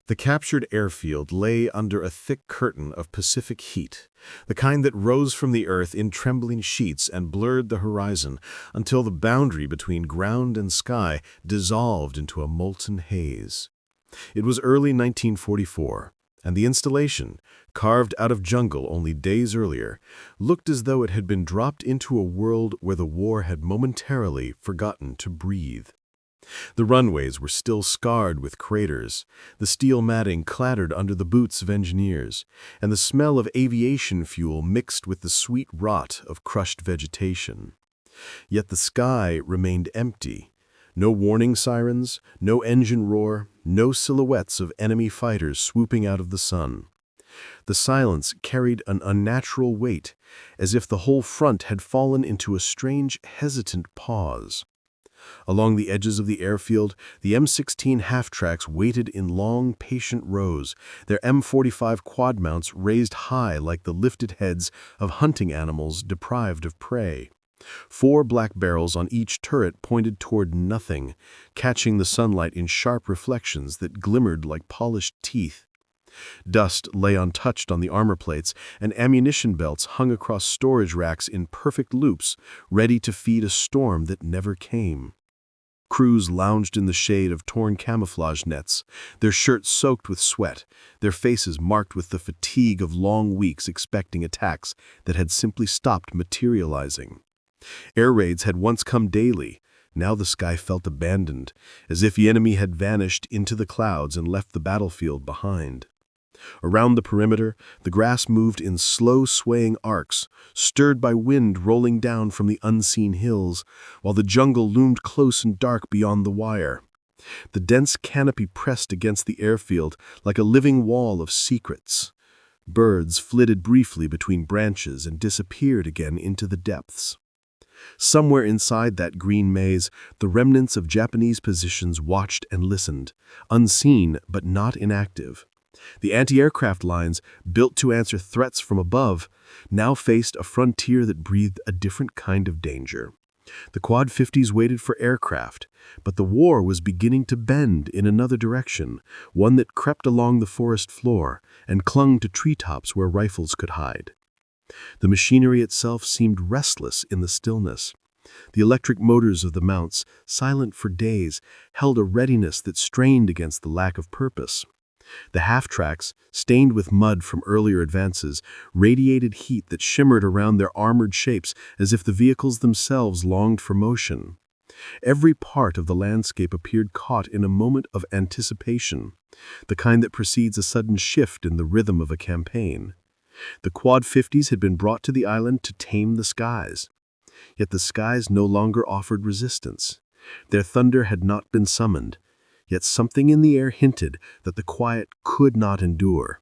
The captured airfield lay under a thick curtain of Pacific heat, the kind that rose from the earth in trembling sheets and blurred the horizon until the boundary between ground and sky dissolved into a molten haze. It was early 1944, and the installation, carved out of jungle only days earlier, looked as though it had been dropped into a world where the war had momentarily forgotten to breathe. The runways were still scarred with craters, the steel matting clattered under the boots of engineers, and the smell of aviation fuel mixed with the sweet rot of crushed vegetation. Yet the sky remained empty. No warning sirens, no engine roar, no silhouettes of enemy fighters swooping out of the sun. The silence carried an unnatural weight, as if the whole front had fallen into a strange, hesitant pause. Along the edges of the airfield, the M16 half-tracks waited in long, patient rows, their M45 Quad mounts raised high like the lifted heads of hunting animals deprived of prey. 4 black barrels on each turret pointed toward nothing, catching the sunlight in sharp reflections that glimmered like polished teeth. Dust lay untouched on the armor plates, and ammunition belts hung across storage racks in perfect loops, ready to feed a storm that never came. Crews lounged in the shade of torn camouflage nets, their shirts soaked with sweat, their faces marked with the fatigue of long weeks expecting attacks that had simply stopped materializing. Air raids had once come daily. Now the sky felt abandoned, as if the enemy had vanished into the clouds and left the battlefield behind. Around the perimeter, the grass moved in slow swaying arcs, stirred by wind rolling down from the unseen hills, while the jungle loomed close and dark beyond the wire. The dense canopy pressed against the airfield like a living wall of secrets. Birds flitted briefly between branches and disappeared again into the depths. Somewhere inside that green maze, the remnants of Japanese positions watched and listened, unseen but not inactive. The anti-aircraft lines, built to answer threats from above, now faced a frontier that breathed a different kind of danger. The Quad 50s waited for aircraft, but the war was beginning to bend in another direction, one that crept along the forest floor and clung to treetops where rifles could hide. The machinery itself seemed restless in the stillness. The electric motors of the mounts, silent for days, held a readiness that strained against the lack of purpose. The half-tracks, stained with mud from earlier advances, radiated heat that shimmered around their armored shapes as if the vehicles themselves longed for motion. Every part of the landscape appeared caught in a moment of anticipation, the kind that precedes a sudden shift in the rhythm of a campaign. The Quad 50s had been brought to the island to tame the skies. Yet the skies no longer offered resistance. Their thunder had not been summoned. Yet something in the air hinted that the quiet could not endure.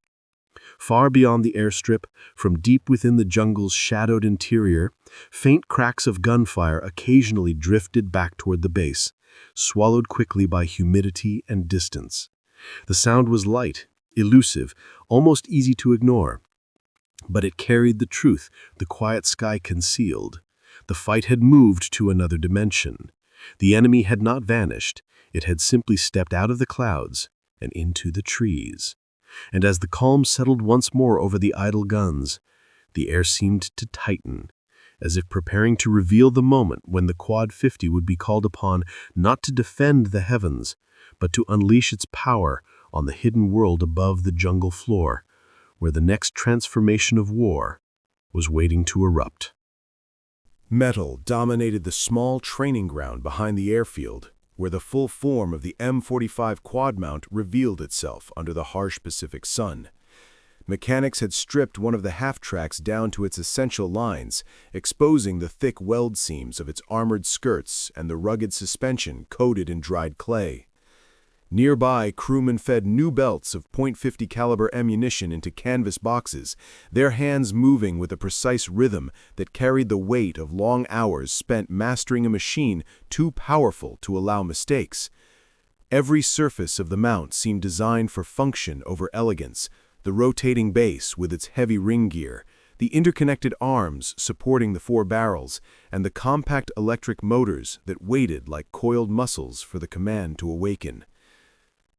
Far beyond the airstrip, from deep within the jungle's shadowed interior, faint cracks of gunfire occasionally drifted back toward the base, swallowed quickly by humidity and distance. The sound was light, elusive, almost easy to ignore. But it carried the truth the quiet sky concealed. The fight had moved to another dimension. The enemy had not vanished. It had simply stepped out of the clouds and into the trees. And as the calm settled once more over the idle guns, the air seemed to tighten, as if preparing to reveal the moment when the Quad 50 would be called upon not to defend the heavens, but to unleash its power on the hidden world above the jungle floor, where the next transformation of war was waiting to erupt. Metal dominated the small training ground behind the airfield, where the full form of the M45 Quad mount revealed itself under the harsh Pacific sun. Mechanics had stripped one of the half-tracks down to its essential lines, exposing the thick weld seams of its armored skirts and the rugged suspension coated in dried clay. Nearby, crewmen fed new belts of .50 caliber ammunition into canvas boxes, their hands moving with a precise rhythm that carried the weight of long hours spent mastering a machine too powerful to allow mistakes. Every surface of the mount seemed designed for function over elegance, the rotating base with its heavy ring gear, the interconnected arms supporting the 4 barrels, and the compact electric motors that waited like coiled muscles for the command to awaken.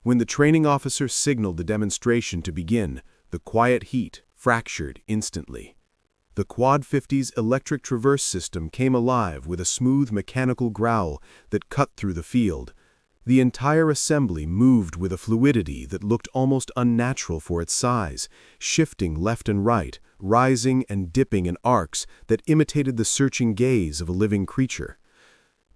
When the training officer signaled the demonstration to begin, the quiet heat fractured instantly. The Quad 50's electric traverse system came alive with a smooth mechanical growl that cut through the field. The entire assembly moved with a fluidity that looked almost unnatural for its size, shifting left and right, rising and dipping in arcs that imitated the searching gaze of a living creature.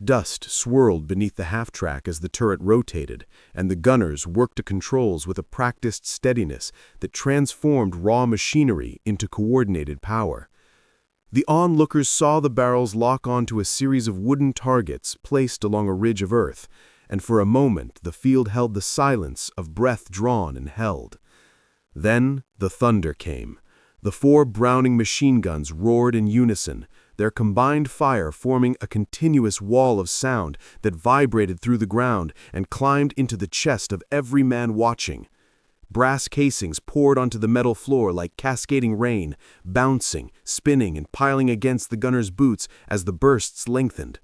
Dust swirled beneath the half-track as the turret rotated, and the gunners worked the controls with a practiced steadiness that transformed raw machinery into coordinated power. The onlookers saw the barrels lock onto a series of wooden targets placed along a ridge of earth, and for a moment the field held the silence of breath drawn and held. Then the thunder came. The 4 Browning machine guns roared in unison, their combined fire forming a continuous wall of sound that vibrated through the ground and climbed into the chest of every man watching. Brass casings poured onto the metal floor like cascading rain, bouncing, spinning, and piling against the gunners' boots as the bursts lengthened.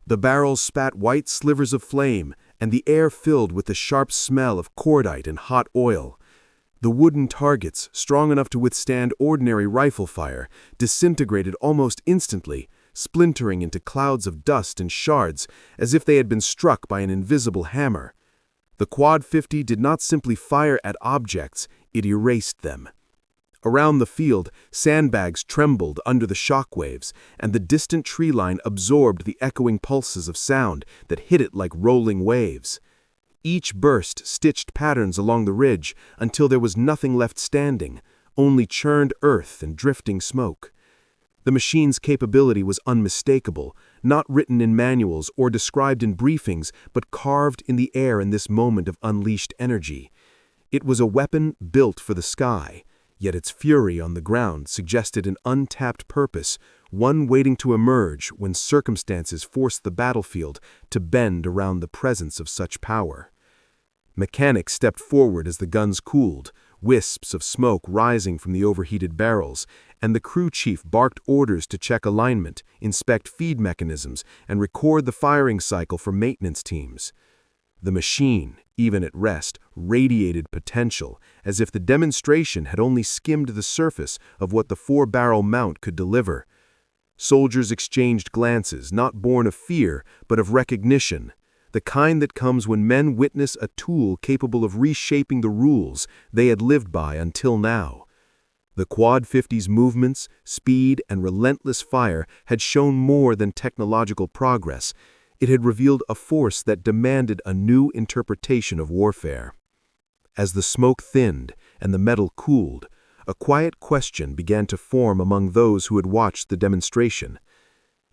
The barrels spat white slivers of flame, and the air filled with the sharp smell of cordite and hot oil. The wooden targets, strong enough to withstand ordinary rifle fire, disintegrated almost instantly, splintering into clouds of dust and shards as if they had been struck by an invisible hammer. The Quad 50 did not simply fire at objects, it erased them. Around the field, sandbags trembled under the shockwaves, and the distant tree line absorbed the echoing pulses of sound that hit it like rolling waves. Each burst stitched patterns along the ridge until there was nothing left standing, only churned earth and drifting smoke. The machine's capability was unmistakable, not written in manuals or described in briefings, but carved in the air in this moment of unleashed energy. It was a weapon built for the sky, yet its fury on the ground suggested an untapped purpose, one waiting to emerge when circumstances forced the battlefield to bend around the presence of such power. Mechanics stepped forward as the guns cooled, wisps of smoke rising from the overheated barrels, and the crew chief barked orders to check alignment, inspect feed mechanisms, and record the firing cycle for maintenance teams. The machine, even at rest, radiated potential, as if the demonstration had only skimmed the surface of what the 4-barrel mount could deliver. Soldiers exchanged glances, not born of fear, but of recognition, the kind that comes when men witness a tool capable of reshaping the rules they had lived by until now. The Quad 50's movements, speed, and relentless fire had shown more than technological progress. It had revealed a force that demanded a new interpretation of warfare. As the smoke thinned and the metal cooled, a quiet question began to form among those who had watched the demonstration.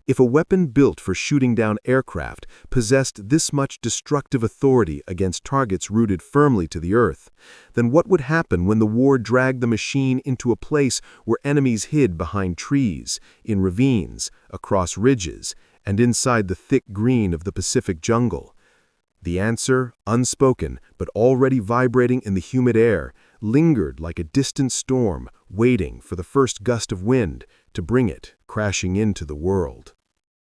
If a weapon built for shooting down aircraft possessed this much destructive authority against targets rooted firmly to the earth, then what would happen when the war dragged the machine into a place where enemies hid behind trees, in ravines, across ridges, and inside the thick green of the Pacific jungle? The answer, unspoken but already vibrating in the humid air, lingered like a distant storm, waiting for the first gust of wind to bring it crashing into the world.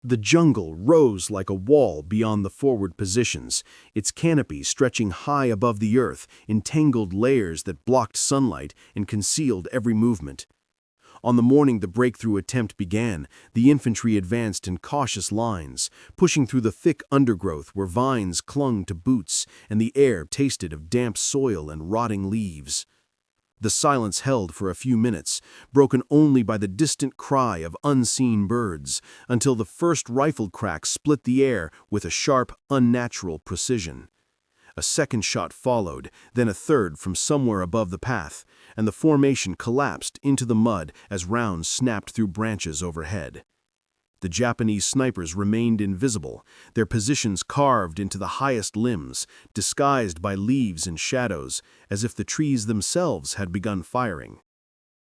The jungle rose like a wall beyond the forward positions, its canopy stretching high above the earth in tangled layers that blocked sunlight and concealed every movement. On the morning the breakthrough attempt began, the infantry advanced in cautious lines, pushing through the thick undergrowth where vines clung to boots and the air tasted of damp soil and rotting leaves. The silence held for a few minutes, broken only by the distant cry of unseen birds, until the first rifle crack split the air with a sharp, unnatural precision. A second shot followed, then a third from somewhere above the path, and the formation collapsed into the mud as rounds snapped through branches overhead. The Japanese snipers remained invisible, their positions carved into the highest limbs, disguised by leaves and shadows, as if the trees themselves had begun firing.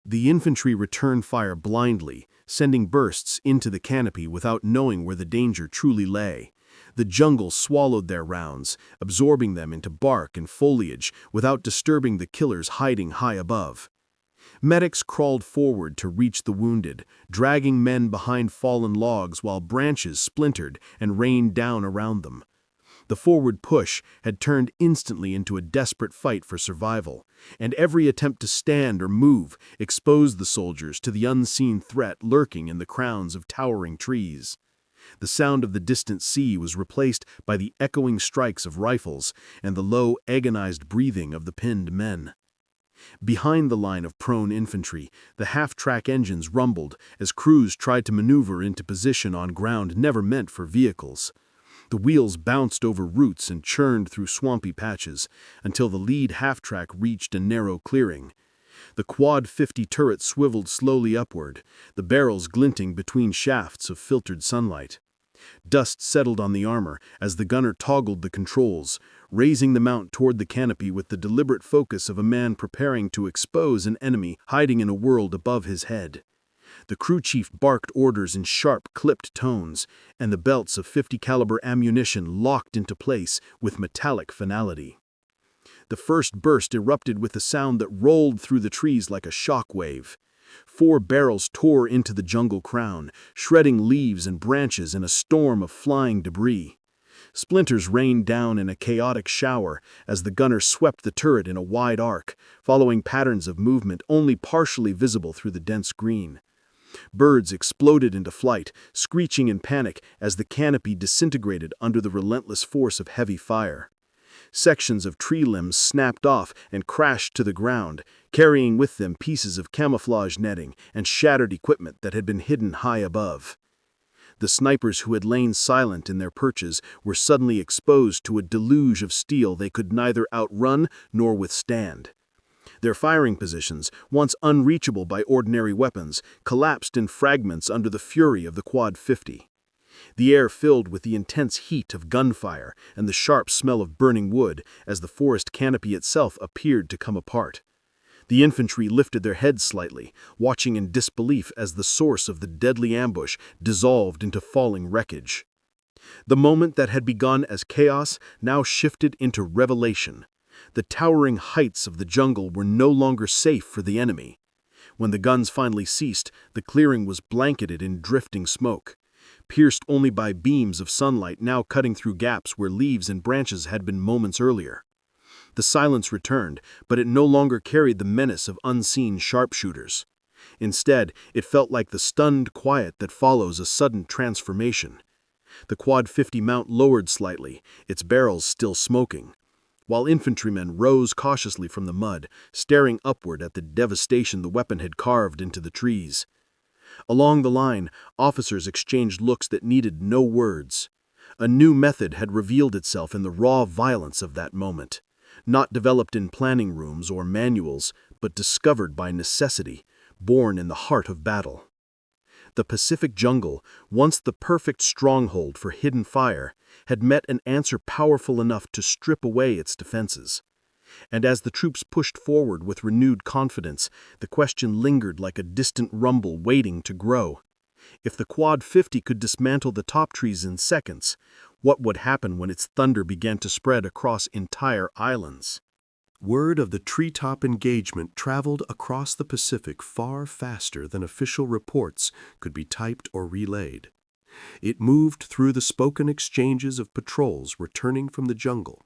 The infantry returned fire blindly, sending bursts into the canopy without knowing where the danger truly lay. The jungle swallowed their rounds, absorbing them into bark and foliage without disturbing the killers hiding high above. Medics crawled forward to reach the wounded, dragging men behind fallen logs while branches splintered and rained down around them. The forward push had turned instantly into a desperate fight for survival, and every attempt to stand or move exposed the soldiers to the unseen threat lurking in the crowns of towering trees. The sound of the distant sea was replaced by the echoing strikes of rifles and the low, agonized breathing of the pinned men. Behind the line of prone infantry, the half-track engines rumbled as crews tried to maneuver into position on ground never meant for vehicles. The wheels bounced over roots and churned through swampy patches until the lead half-track reached a narrow clearing. The Quad 50 turret swiveled slowly upward, the barrels glinting between shafts of filtered sunlight. Dust settled on the armor as the gunner toggled the controls, raising the mount toward the canopy with the deliberate focus of a man preparing to expose an enemy hiding in a world above his head. The crew chief barked orders in sharp, clipped tones, and the belts of 50 caliber ammunition locked into place with metallic finality. The first burst erupted with a sound that rolled through the trees like a shock wave. 4 barrels tore into the jungle crown, shredding leaves and branches in a storm of flying debris. Splinters rained down in a chaotic shower as the gunner swept the turret in a wide arc, following patterns of movement only partially visible through the dense green. Birds exploded into flight, screeching in panic as the canopy disintegrated under the relentless force of heavy fire. Sections of tree limbs snapped off and crashed to the ground, carrying with them pieces of camouflage netting and shattered equipment that had been hidden high above. The snipers who had lain silent in their perches were suddenly exposed to a deluge of steel they could neither outrun nor withstand. Their firing positions, once unreachable by ordinary weapons, collapsed in fragments under the fury of the Quad 50. The air filled with the intense heat of gunfire and the sharp smell of burning wood as the forest canopy itself appeared to come apart. The infantry lifted their heads slightly, watching in disbelief as the source of the deadly ambush dissolved into falling wreckage. The moment that had begun as chaos now shifted into revelation. The towering heights of the jungle were no longer safe for the enemy. When the guns finally ceased, the clearing was blanketed in drifting smoke, pierced only by beams of sunlight now cutting through gaps where leaves and branches had been moments earlier. The silence returned, but it no longer carried the menace of unseen sharpshooters. Instead, it felt like the stunned quiet that follows a sudden transformation. The Quad 50 mount lowered slightly, its barrels still smoking, while infantrymen rose cautiously from the mud, staring upward at the devastation the weapon had carved into the trees. Along the line, officers exchanged looks that needed no words. A new method had revealed itself in the raw violence of that moment, not developed in planning rooms or manuals, but discovered by necessity, born in the heart of battle. The Pacific jungle, once the perfect stronghold for hidden fire, had met an answer powerful enough to strip away its defenses. And as the troops pushed forward with renewed confidence, the question lingered like a distant rumble waiting to grow. If the Quad 50 could dismantle the top trees in seconds, what would happen when its thunder began to spread across entire islands? Word of the treetop engagement traveled across the Pacific far faster than official reports could be typed or relayed. It moved through the spoken exchanges of patrols returning from the jungle,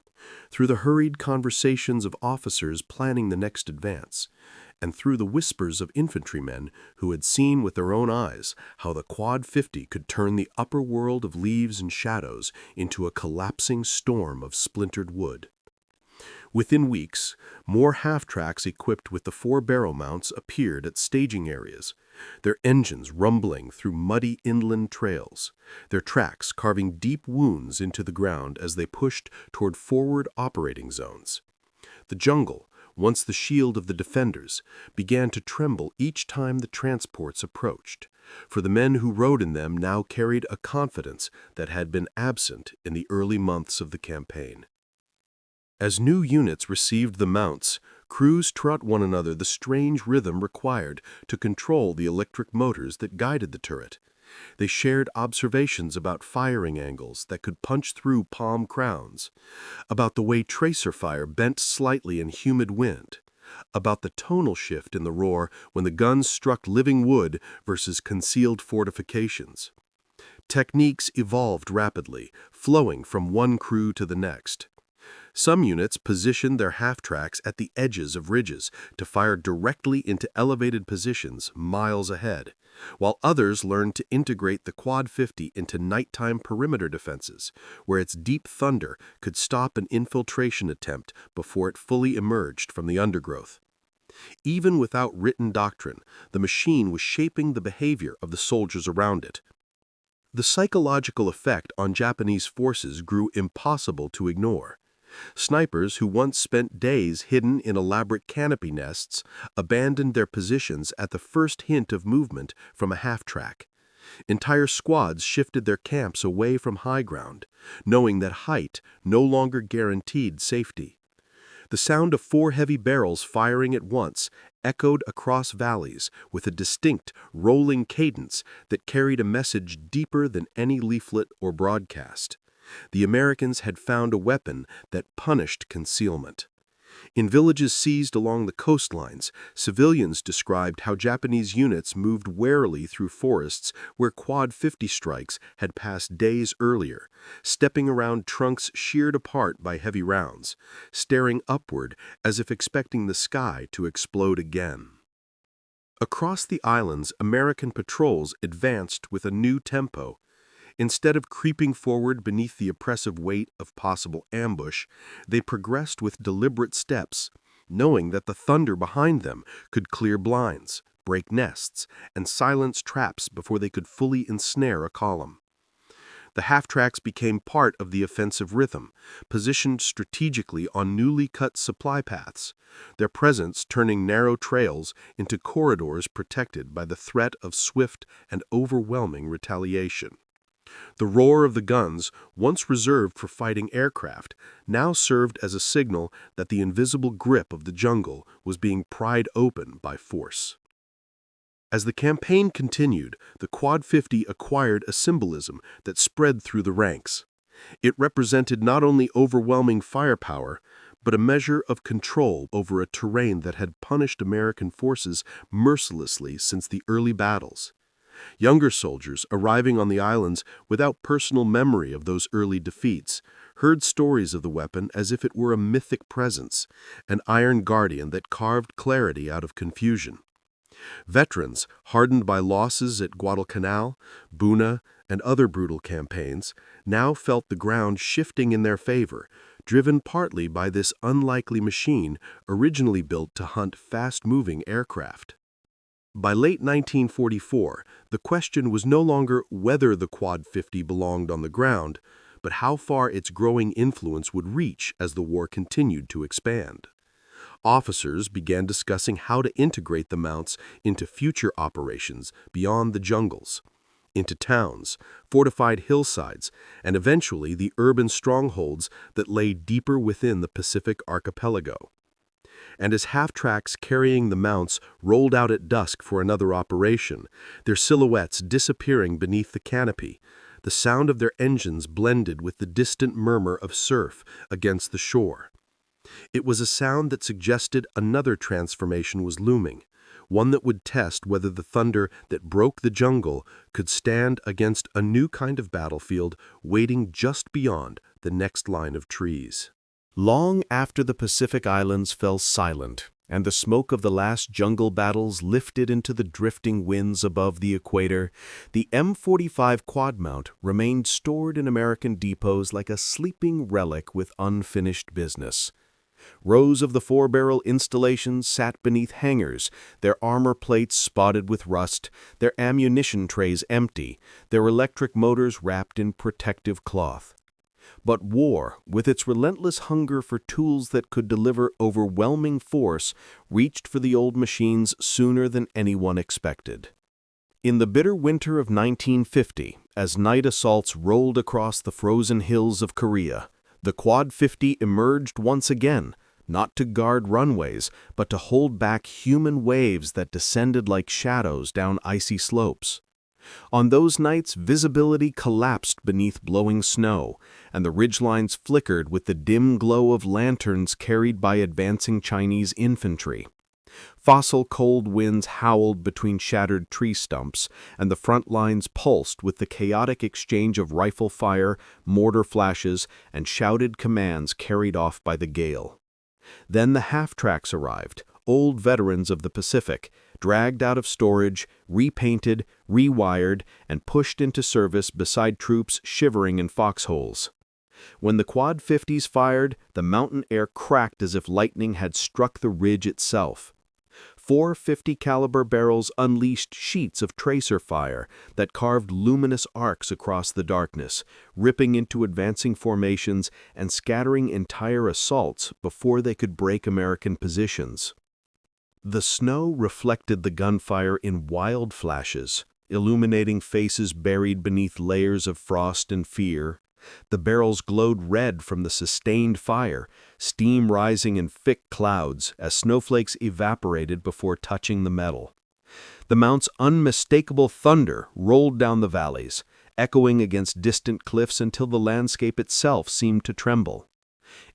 through the hurried conversations of officers planning the next advance, and through the whispers of infantrymen who had seen with their own eyes how the Quad 50 could turn the upper world of leaves and shadows into a collapsing storm of splintered wood. Within weeks, more half-tracks equipped with the 4-barrel mounts appeared at staging areas, their engines rumbling through muddy inland trails, their tracks carving deep wounds into the ground as they pushed toward forward operating zones. The jungle, once the shield of the defenders, began to tremble each time the transports approached, for the men who rode in them now carried a confidence that had been absent in the early months of the campaign. As new units received the mounts, crews taught one another the strange rhythm required to control the electric motors that guided the turret. They shared observations about firing angles that could punch through palm crowns, about the way tracer fire bent slightly in humid wind, about the tonal shift in the roar when the guns struck living wood versus concealed fortifications. Techniques evolved rapidly, flowing from one crew to the next. Some units positioned their half-tracks at the edges of ridges to fire directly into elevated positions miles ahead, while others learned to integrate the Quad 50 into nighttime perimeter defenses, where its deep thunder could stop an infiltration attempt before it fully emerged from the undergrowth. Even without written doctrine, the machine was shaping the behavior of the soldiers around it. The psychological effect on Japanese forces grew impossible to ignore. Snipers who once spent days hidden in elaborate canopy nests abandoned their positions at the first hint of movement from a half-track. Entire squads shifted their camps away from high ground, knowing that height no longer guaranteed safety. The sound of 4 heavy barrels firing at once echoed across valleys with a distinct, rolling cadence that carried a message deeper than any leaflet or broadcast. The Americans had found a weapon that punished concealment. In villages seized along the coastlines, civilians described how Japanese units moved warily through forests where Quad 50 strikes had passed days earlier, stepping around trunks sheared apart by heavy rounds, staring upward as if expecting the sky to explode again. Across the islands, American patrols advanced with a new tempo. Instead of creeping forward beneath the oppressive weight of possible ambush, they progressed with deliberate steps, knowing that the thunder behind them could clear blinds, break nests, and silence traps before they could fully ensnare a column. The half-tracks became part of the offensive rhythm, positioned strategically on newly cut supply paths, their presence turning narrow trails into corridors protected by the threat of swift and overwhelming retaliation. The roar of the guns, once reserved for fighting aircraft, now served as a signal that the invisible grip of the jungle was being pried open by force. As the campaign continued, the Quad 50 acquired a symbolism that spread through the ranks. It represented not only overwhelming firepower, but a measure of control over a terrain that had punished American forces mercilessly since the early battles. Younger soldiers, arriving on the islands without personal memory of those early defeats, heard stories of the weapon as if it were a mythic presence, an iron guardian that carved clarity out of confusion. Veterans, hardened by losses at Guadalcanal, Buna, and other brutal campaigns, now felt the ground shifting in their favor, driven partly by this unlikely machine originally built to hunt fast-moving aircraft. By late 1944, the question was no longer whether the Quad 50 belonged on the ground, but how far its growing influence would reach as the war continued to expand. Officers began discussing how to integrate the mounts into future operations beyond the jungles, into towns, fortified hillsides, and eventually the urban strongholds that lay deeper within the Pacific archipelago. And as half-tracks carrying the mounts rolled out at dusk for another operation, their silhouettes disappearing beneath the canopy, the sound of their engines blended with the distant murmur of surf against the shore. It was a sound that suggested another transformation was looming, one that would test whether the thunder that broke the jungle could stand against a new kind of battlefield waiting just beyond the next line of trees. Long after the Pacific Islands fell silent, and the smoke of the last jungle battles lifted into the drifting winds above the equator, the M45 Quad mount remained stored in American depots like a sleeping relic with unfinished business. Rows of the 4-barrel installations sat beneath hangars, their armor plates spotted with rust, their ammunition trays empty, their electric motors wrapped in protective cloth. But war, with its relentless hunger for tools that could deliver overwhelming force, reached for the old machines sooner than anyone expected. In the bitter winter of 1950, as night assaults rolled across the frozen hills of Korea, the Quad 50 emerged once again, not to guard runways, but to hold back human waves that descended like shadows down icy slopes. On those nights, visibility collapsed beneath blowing snow, and the ridgelines flickered with the dim glow of lanterns carried by advancing Chinese infantry. Fossil cold winds howled between shattered tree stumps, and the front lines pulsed with the chaotic exchange of rifle fire, mortar flashes, and shouted commands carried off by the gale. Then the half-tracks arrived, old veterans of the Pacific, dragged out of storage, repainted, rewired, and pushed into service beside troops shivering in foxholes. When the Quad 50s fired, the mountain air cracked as if lightning had struck the ridge itself. 450 caliber barrels unleashed sheets of tracer fire that carved luminous arcs across the darkness, ripping into advancing formations and scattering entire assaults before they could break American positions. The snow reflected the gunfire in wild flashes, illuminating faces buried beneath layers of frost and fear. The barrels glowed red from the sustained fire, steam rising in thick clouds as snowflakes evaporated before touching the metal. The mount's unmistakable thunder rolled down the valleys, echoing against distant cliffs until the landscape itself seemed to tremble.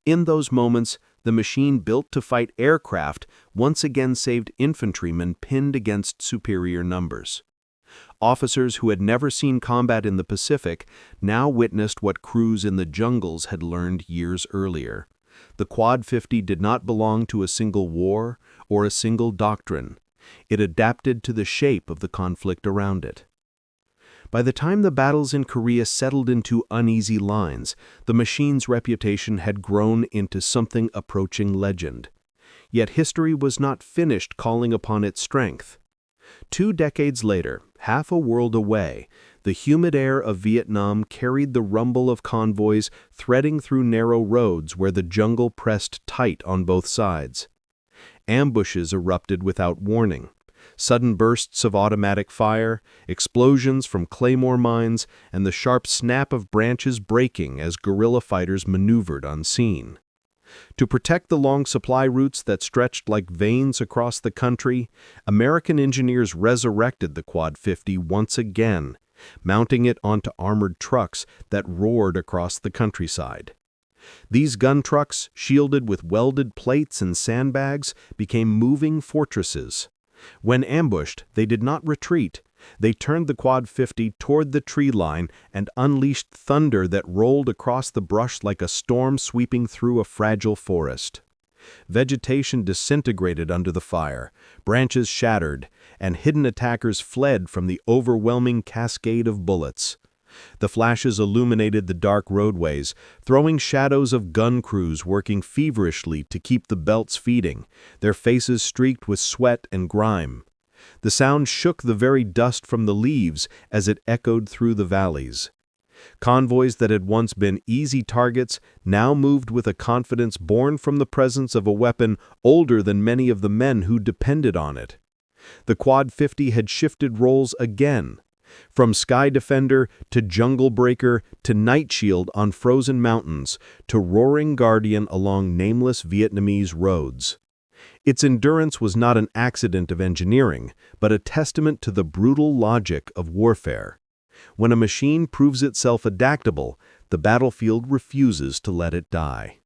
In those moments, the machine built to fight aircraft once again saved infantrymen pinned against superior numbers. Officers who had never seen combat in the Pacific now witnessed what crews in the jungles had learned years earlier. The Quad 50 did not belong to a single war or a single doctrine. It adapted to the shape of the conflict around it. By the time the battles in Korea settled into uneasy lines, the machine's reputation had grown into something approaching legend. Yet history was not finished calling upon its strength. 2 decades later, half a world away, the humid air of Vietnam carried the rumble of convoys threading through narrow roads where the jungle pressed tight on both sides. Ambushes erupted without warning. Sudden bursts of automatic fire, explosions from claymore mines, and the sharp snap of branches breaking as guerrilla fighters maneuvered unseen. To protect the long supply routes that stretched like veins across the country, American engineers resurrected the Quad 50 once again, mounting it onto armored trucks that roared across the countryside. These gun trucks, shielded with welded plates and sandbags, became moving fortresses. When ambushed, they did not retreat. They turned the Quad 50 toward the tree line and unleashed thunder that rolled across the brush like a storm sweeping through a fragile forest. Vegetation disintegrated under the fire, branches shattered, and hidden attackers fled from the overwhelming cascade of bullets. The flashes illuminated the dark roadways, throwing shadows of gun crews working feverishly to keep the belts feeding, their faces streaked with sweat and grime. The sound shook the very dust from the leaves as it echoed through the valleys. Convoys that had once been easy targets now moved with a confidence born from the presence of a weapon older than many of the men who depended on it. The Quad 50 had shifted roles again. From sky defender to jungle breaker to night shield on frozen mountains to roaring guardian along nameless Vietnamese roads. Its endurance was not an accident of engineering, but a testament to the brutal logic of warfare. When a machine proves itself adaptable, the battlefield refuses to let it die.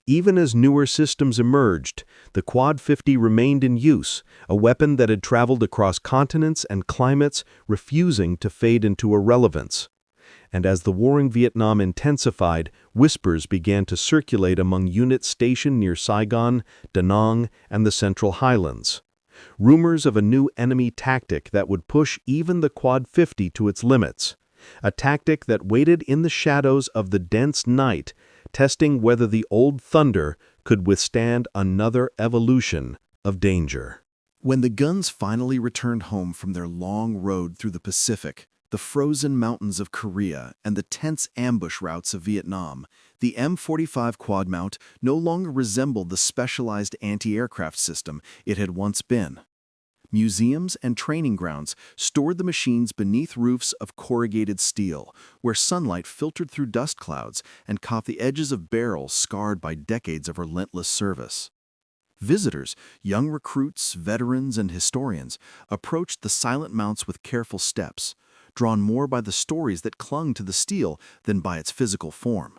Even as newer systems emerged, the Quad 50 remained in use, a weapon that had traveled across continents and climates, refusing to fade into irrelevance. And as the war in Vietnam intensified, whispers began to circulate among units stationed near Saigon, Da Nang, and the Central Highlands. Rumors of a new enemy tactic that would push even the Quad 50 to its limits. A tactic that waited in the shadows of the dense night, testing whether the old thunder could withstand another evolution of danger. When the guns finally returned home from their long road through the Pacific, the frozen mountains of Korea, and the tense ambush routes of Vietnam, the M45 Quad mount no longer resembled the specialized anti-aircraft system it had once been. Museums and training grounds stored the machines beneath roofs of corrugated steel, where sunlight filtered through dust clouds and caught the edges of barrels scarred by decades of relentless service. Visitors, young recruits, veterans, and historians, approached the silent mounts with careful steps, drawn more by the stories that clung to the steel than by its physical form.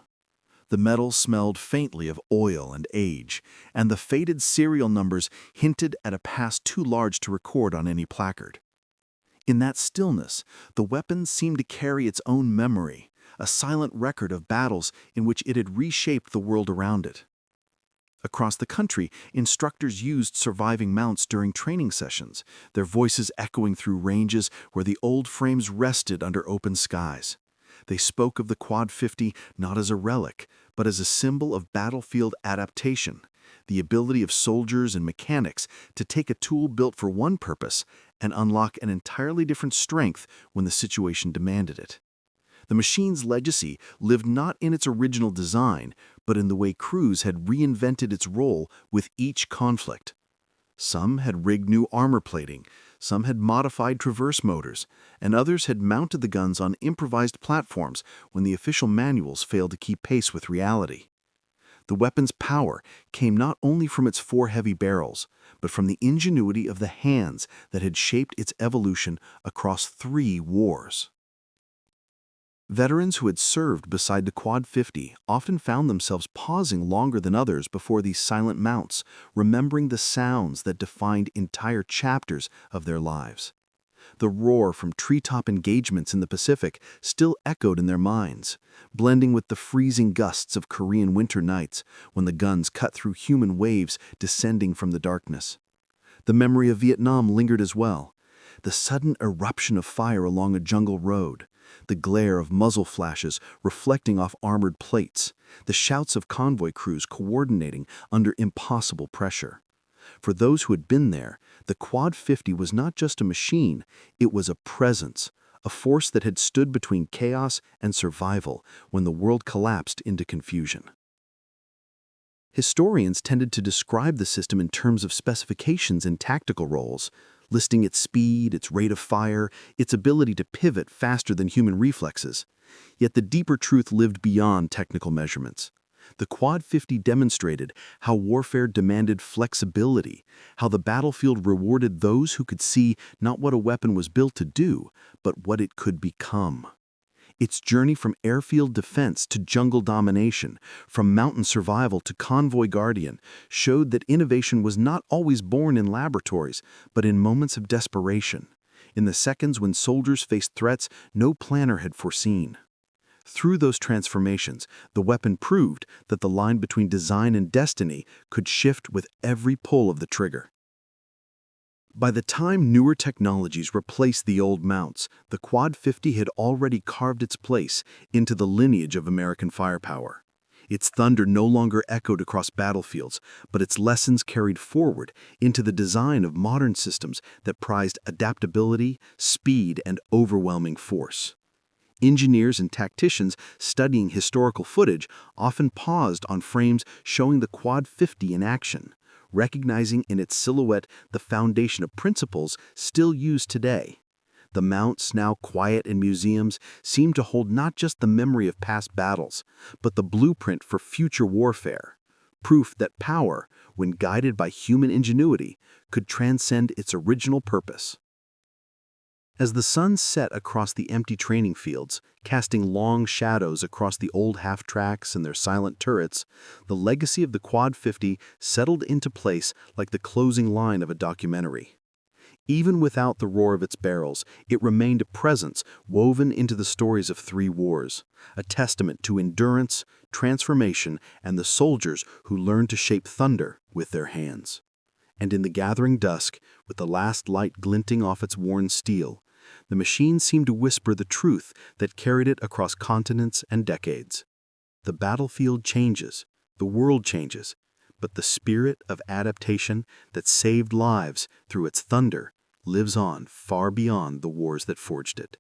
The metal smelled faintly of oil and age, and the faded serial numbers hinted at a past too large to record on any placard. In that stillness, the weapon seemed to carry its own memory, a silent record of battles in which it had reshaped the world around it. Across the country, instructors used surviving mounts during training sessions, their voices echoing through ranges where the old frames rested under open skies. They spoke of the Quad 50 not as a relic, but as a symbol of battlefield adaptation, the ability of soldiers and mechanics to take a tool built for one purpose and unlock an entirely different strength when the situation demanded it. The machine's legacy lived not in its original design, but in the way crews had reinvented its role with each conflict. Some had rigged new armor plating, some had modified traverse motors, and others had mounted the guns on improvised platforms when the official manuals failed to keep pace with reality. The weapon's power came not only from its 4 heavy barrels, but from the ingenuity of the hands that had shaped its evolution across 3 wars. Veterans who had served beside the Quad 50 often found themselves pausing longer than others before these silent mounts, remembering the sounds that defined entire chapters of their lives. The roar from treetop engagements in the Pacific still echoed in their minds, blending with the freezing gusts of Korean winter nights when the guns cut through human waves descending from the darkness. The memory of Vietnam lingered as well. The sudden eruption of fire along a jungle road, the glare of muzzle flashes reflecting off armored plates, the shouts of convoy crews coordinating under impossible pressure. For those who had been there, the Quad 50 was not just a machine, it was a presence, a force that had stood between chaos and survival when the world collapsed into confusion. Historians tended to describe the system in terms of specifications and tactical roles, listing its speed, its rate of fire, its ability to pivot faster than human reflexes. Yet the deeper truth lived beyond technical measurements. The Quad 50 demonstrated how warfare demanded flexibility, how the battlefield rewarded those who could see not what a weapon was built to do, but what it could become. Its journey from airfield defense to jungle domination, from mountain survival to convoy guardian, showed that innovation was not always born in laboratories, but in moments of desperation, in the seconds when soldiers faced threats no planner had foreseen. Through those transformations, the weapon proved that the line between design and destiny could shift with every pull of the trigger. By the time newer technologies replaced the old mounts, the Quad 50 had already carved its place into the lineage of American firepower. Its thunder no longer echoed across battlefields, but its lessons carried forward into the design of modern systems that prized adaptability, speed, and overwhelming force. Engineers and tacticians studying historical footage often paused on frames showing the Quad 50 in action, recognizing in its silhouette the foundation of principles still used today. The mounts, now quiet in museums, seem to hold not just the memory of past battles, but the blueprint for future warfare, proof that power, when guided by human ingenuity, could transcend its original purpose. As the sun set across the empty training fields, casting long shadows across the old half-tracks and their silent turrets, the legacy of the Quad 50 settled into place like the closing line of a documentary. Even without the roar of its barrels, it remained a presence woven into the stories of 3 wars, a testament to endurance, transformation, and the soldiers who learned to shape thunder with their hands. And in the gathering dusk, with the last light glinting off its worn steel, the machine seemed to whisper the truth that carried it across continents and decades. The battlefield changes, the world changes, but the spirit of adaptation that saved lives through its thunder lives on far beyond the wars that forged it.